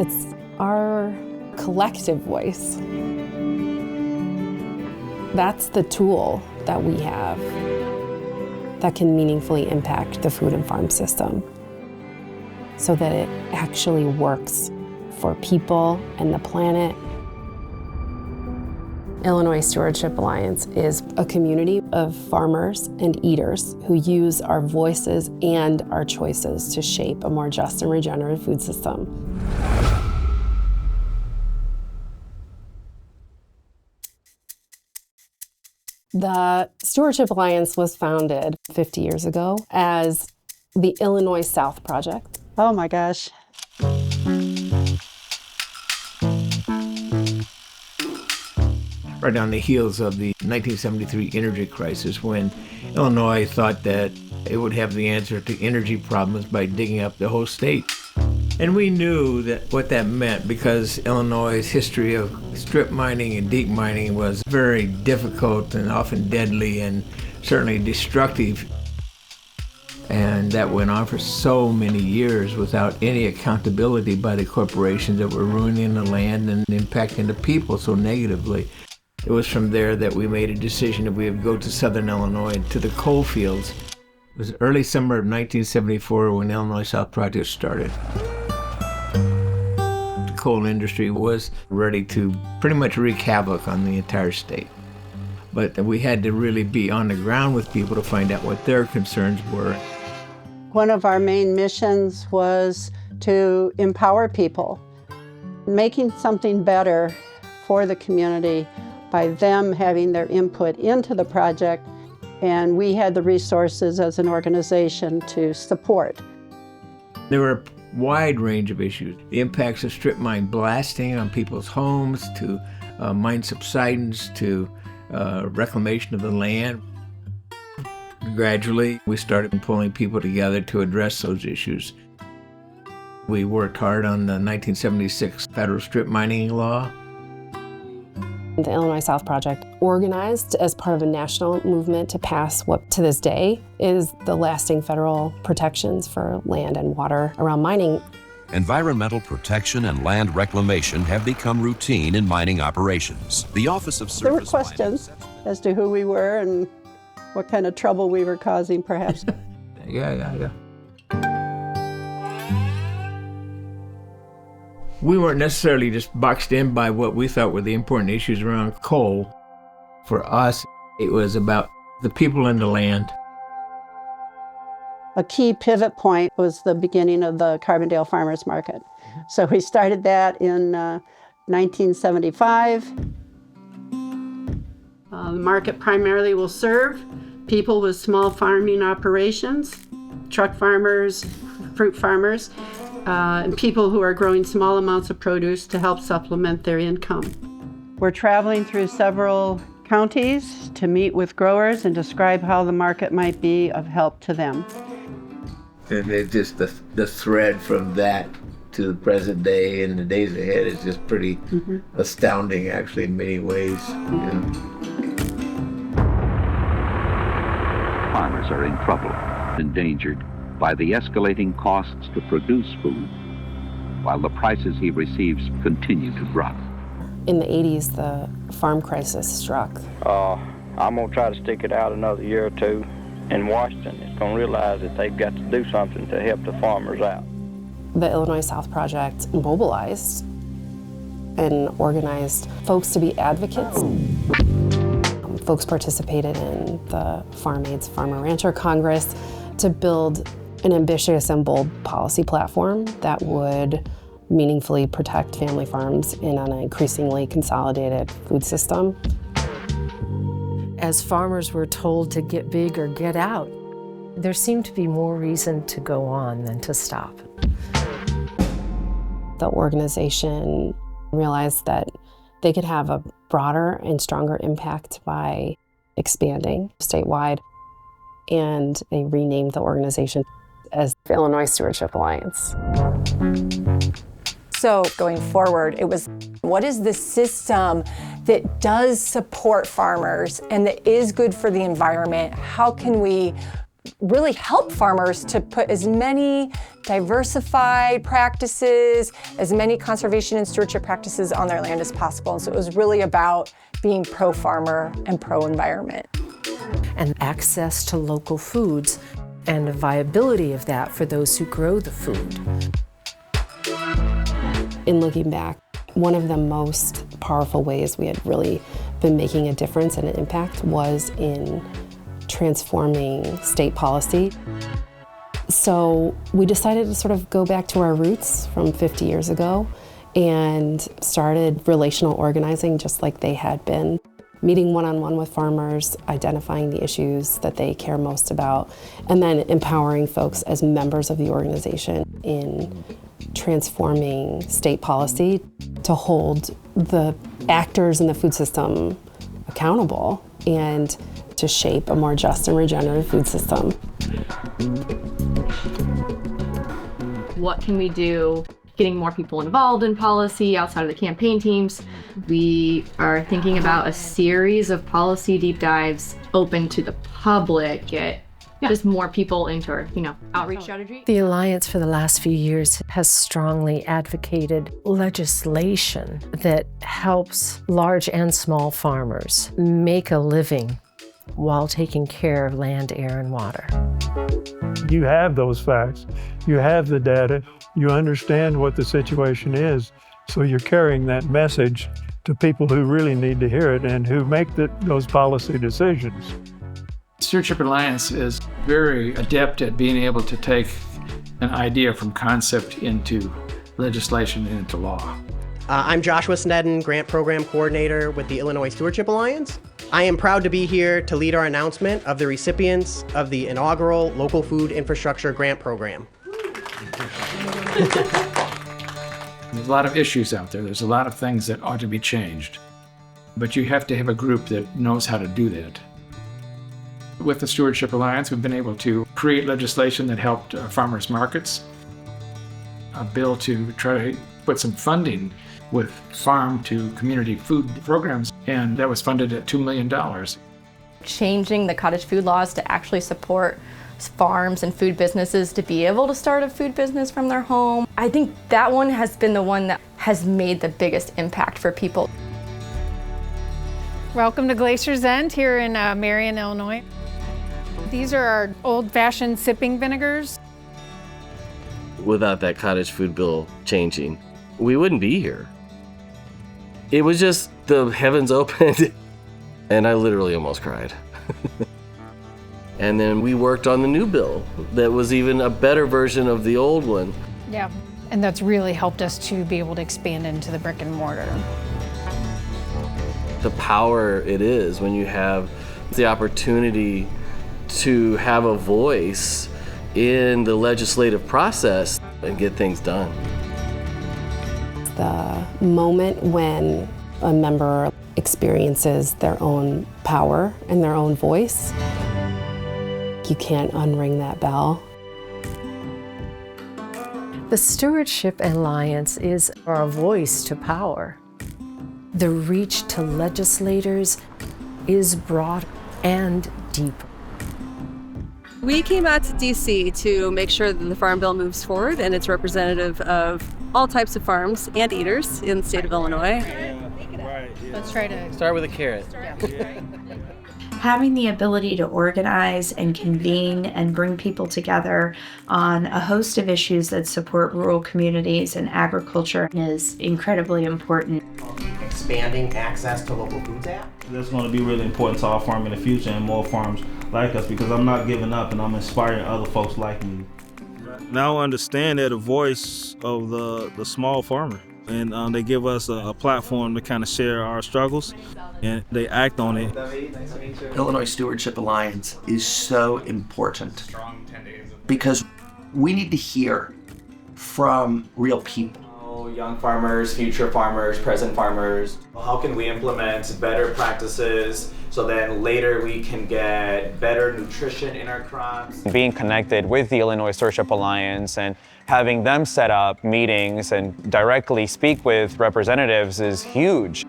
It's our collective voice. That's the tool that we have that can meaningfully impact the food and farm system so that it actually works for people and the planet. Illinois Stewardship Alliance is a community of farmers and eaters who use our voices and our choices to shape a more just and regenerative food system. The Stewardship Alliance was founded 50 years ago as the Illinois South Project. Oh my gosh. Right on the heels of the 1973 energy crisis, when Illinois thought that it would have the answer to energy problems by digging up the whole state. And we knew that what that meant, because Illinois' history of strip mining and deep mining was very difficult and often deadly and certainly destructive. And that went on for so many years without any accountability by the corporations that were ruining the land and impacting the people so negatively. It was from there that we made a decision that we would go to Southern Illinois, to the coal fields. It was early summer of 1974 when Illinois South Project started. The coal industry was ready to pretty much wreak havoc on the entire state. But we had to really be on the ground with people to find out what their concerns were. One of our main missions was to empower people, making something better for the community by them having their input into the project, and we had the resources as an organization to support. There were a wide range of issues. The impacts of strip mine blasting on people's homes, to mine subsidence, to reclamation of the land. Gradually, we started pulling people together to address those issues. We worked hard on the 1976 federal strip mining law. The Illinois South Project organized as part of a national movement to pass what to this day is the lasting federal protections for land and water around mining. Environmental protection and land reclamation have become routine in mining operations. The Office of Surface There were questions as to who we were and what kind of trouble we were causing, perhaps. Yeah. We weren't necessarily just boxed in by what we thought were the important issues around coal. For us, it was about the people and the land. A key pivot point was the beginning of the Carbondale Farmers Market. So we started that in 1975. The market primarily will serve people with small farming operations, truck farmers, fruit farmers, and people who are growing small amounts of produce to help supplement their income. We're traveling through several counties to meet with growers and describe how the market might be of help to them. And it's just the thread from that to the present day and the days ahead is just pretty astounding, actually, in many ways. Yeah. Farmers are in trouble, endangered by the escalating costs to produce food, while the prices he receives continue to drop. In the 80s, the farm crisis struck. I'm going to try to stick it out another year or two in Washington. It's going to realize that they've got to do something to help the farmers out. The Illinois South Project mobilized and organized folks to be advocates. Folks participated in the Farm Aids Farmer Rancher Congress to build an ambitious and bold policy platform that would meaningfully protect family farms in an increasingly consolidated food system. As farmers were told to get big or get out, there seemed to be more reason to go on than to stop. The organization realized that they could have a broader and stronger impact by expanding statewide, and they renamed the organization as the Illinois Stewardship Alliance. So going forward, it was, what is the system that does support farmers and that is good for the environment? How can we really help farmers to put as many diversified practices, as many conservation and stewardship practices on their land as possible. And so it was really about being pro-farmer and pro-environment. And access to local foods and the viability of that for those who grow the food. In looking back, one of the most powerful ways we had really been making a difference and an impact was in transforming state policy. So we decided to sort of go back to our roots from 50 years ago and started relational organizing just like they had been. Meeting one-on-one with farmers, identifying the issues that they care most about, and then empowering folks as members of the organization in transforming state policy to hold the actors in the food system accountable and to shape a more just and regenerative food system. What can we do? Getting more people involved in policy outside of the campaign teams. We are thinking about a series of policy deep dives open to the public, get just more people into our, outreach strategy. The Alliance for the last few years has strongly advocated legislation that helps large and small farmers make a living while taking care of land, air, and water. You have those facts, you have the data, you understand what the situation is, so you're carrying that message to people who really need to hear it and who make those policy decisions. Stewardship Alliance is very adept at being able to take an idea from concept into legislation and into law. I'm Joshua Snedden, Grant Program Coordinator with the Illinois Stewardship Alliance. I am proud to be here to lead our announcement of the recipients of the inaugural Local Food Infrastructure Grant Program. There's a lot of issues out there. There's a lot of things that ought to be changed. But you have to have a group that knows how to do that. With the Stewardship Alliance, we've been able to create legislation that helped farmers markets, a bill to try to put some funding with farm to community food programs, and that was funded at $2 million. Changing the cottage food laws to actually support farms and food businesses to be able to start a food business from their home. I think that one has been the one that has made the biggest impact for people. Welcome to Glacier's End here in Marion, Illinois. These are our old-fashioned sipping vinegars. Without that cottage food bill changing, we wouldn't be here. It was just the heavens opened and I literally almost cried. And then we worked on the new bill that was even a better version of the old one. Yeah, and that's really helped us to be able to expand into the brick and mortar. The power it is when you have the opportunity to have a voice in the legislative process and get things done. The moment when a member experiences their own power and their own voice, you can't unring that bell. The Stewardship Alliance is our voice to power. The reach to legislators is broad and deep. We came out to DC to make sure that the Farm Bill moves forward and it's representative of all types of farms and eaters in the state of Illinois. Let's try to start with a carrot. Having the ability to organize and convene and bring people together on a host of issues that support rural communities and agriculture is incredibly important. Expanding access to local foods app. That's going to be really important to our farm in the future and more farms like us, because I'm not giving up and I'm inspiring other folks like me. Now I understand they're the voice of the small farmer, and they give us a platform to kind of share our struggles, and they act on it. Illinois Stewardship Alliance is so important because we need to hear from real people. Young farmers, future farmers, present farmers. How can we implement better practices so then later we can get better nutrition in our crops? Being connected with the Illinois Stewardship Alliance and having them set up meetings and directly speak with representatives is huge.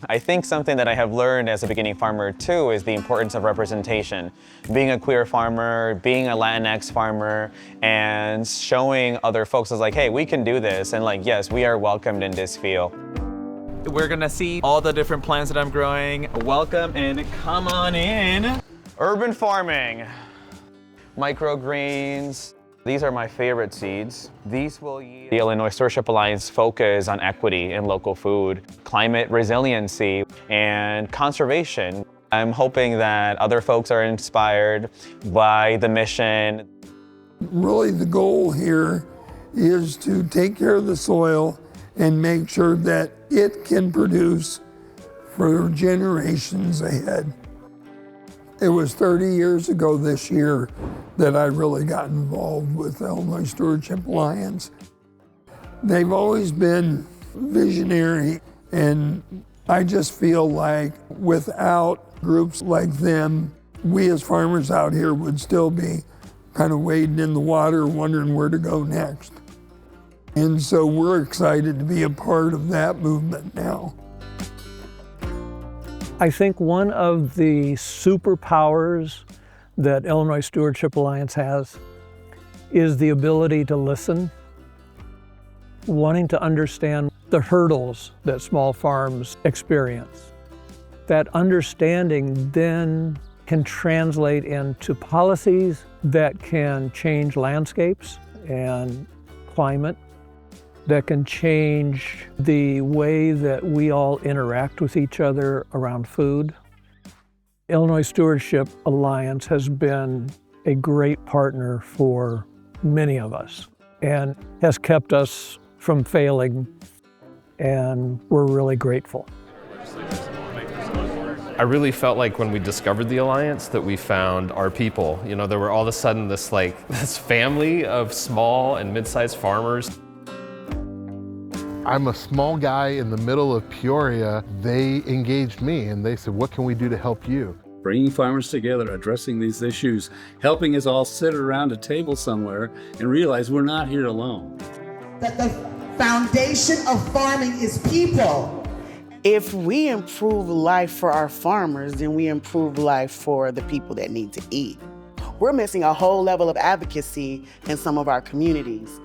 I think something that I have learned as a beginning farmer too is the importance of representation. Being a queer farmer, being a Latinx farmer, and showing other folks as like, hey, we can do this, and like, yes, we are welcomed in this field. We're gonna see all the different plants that I'm growing. Welcome and come on in. Urban farming, microgreens. These are my favorite seeds. These will yield. The Illinois Stewardship Alliance focus on equity in local food, climate resiliency, and conservation. I'm hoping that other folks are inspired by the mission. Really the goal here is to take care of the soil and make sure that it can produce for generations ahead. It was 30 years ago this year that I really got involved with the Illinois Stewardship Alliance. They've always been visionary, and I just feel like without groups like them, we as farmers out here would still be kind of wading in the water wondering where to go next. And so we're excited to be a part of that movement now. I think one of the superpowers that Illinois Stewardship Alliance has is the ability to listen, wanting to understand the hurdles that small farms experience. That understanding then can translate into policies that can change landscapes and climate, that can change the way that we all interact with each other around food. Illinois Stewardship Alliance has been a great partner for many of us and has kept us from failing, and we're really grateful. I really felt like when we discovered the Alliance that we found our people. You know, there were all of a sudden this family of small and mid-sized farmers. I'm a small guy in the middle of Peoria. They engaged me and they said, what can we do to help you? Bringing farmers together, addressing these issues, helping us all sit around a table somewhere and realize we're not here alone. That the foundation of farming is people. If we improve life for our farmers, then we improve life for the people that need to eat. We're missing a whole level of advocacy in some of our communities.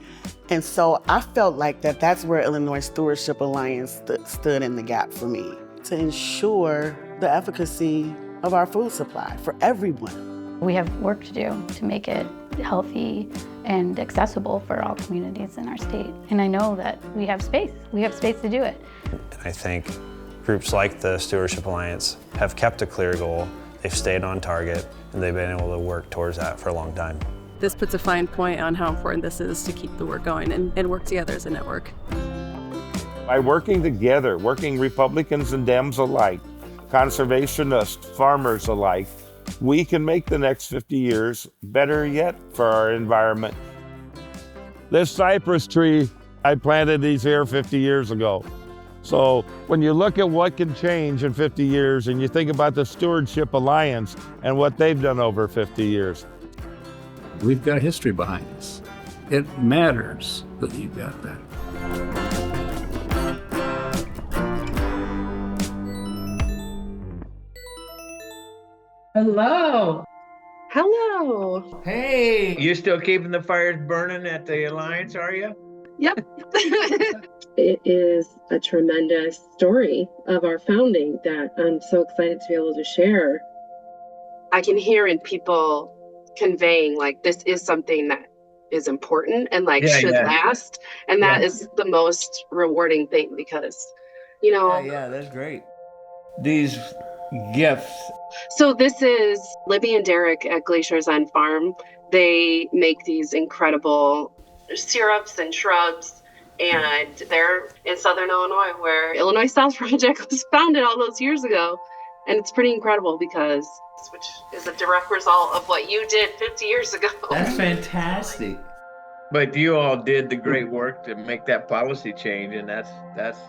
And so I felt like that's where Illinois Stewardship Alliance stood in the gap for me, to ensure the efficacy of our food supply for everyone. We have work to do to make it healthy and accessible for all communities in our state. And I know that we have space. We have space to do it. I think groups like the Stewardship Alliance have kept a clear goal, they've stayed on target, and they've been able to work towards that for a long time. This puts a fine point on how important this is to keep the work going and work together as a network. By working together, working Republicans and Dems alike, conservationists, farmers alike, we can make the next 50 years better yet for our environment. This cypress tree, I planted these here 50 years ago. So when you look at what can change in 50 years and you think about the Stewardship Alliance and what they've done over 50 years, We've got a history behind us. It matters that you've got that. Hello. Hello. Hey, you still keeping the fires burning at the Alliance, are you? Yep. It is a tremendous story of our founding that I'm so excited to be able to share. I can hear in people conveying like this is something that is important and should last. And that is the most rewarding thing because, Yeah, that's great. These gifts. So this is Libby and Derek at Glacier's End Farm. They make these incredible syrups and shrubs, and they're in Southern Illinois where Illinois South Project was founded all those years ago. And it's pretty incredible because, which is a direct result of what you did 50 years ago. That's fantastic. But you all did the great work to make that policy change, and that's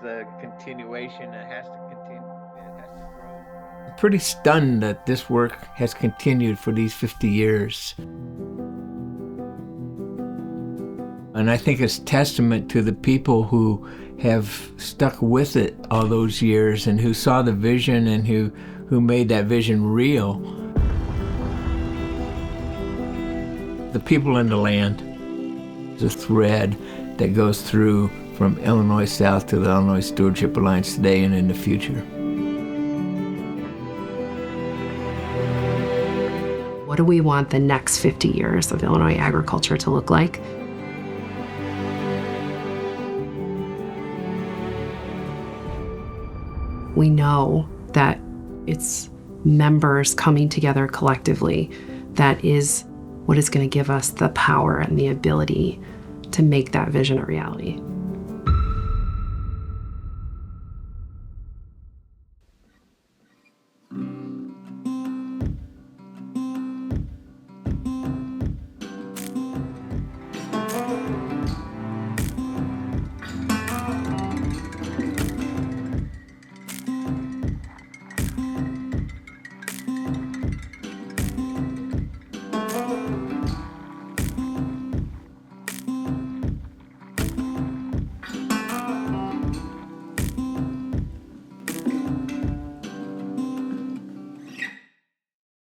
the continuation that has to continue. It has to grow. I'm pretty stunned that this work has continued for these 50 years. And I think it's testament to the people who have stuck with it all those years and who saw the vision and who made that vision real. The people in the land is a thread that goes through from Illinois South to the Illinois Stewardship Alliance today and in the future. What do we want the next 50 years of Illinois agriculture to look like? We know that it's members coming together collectively that is what is going to give us the power and the ability to make that vision a reality.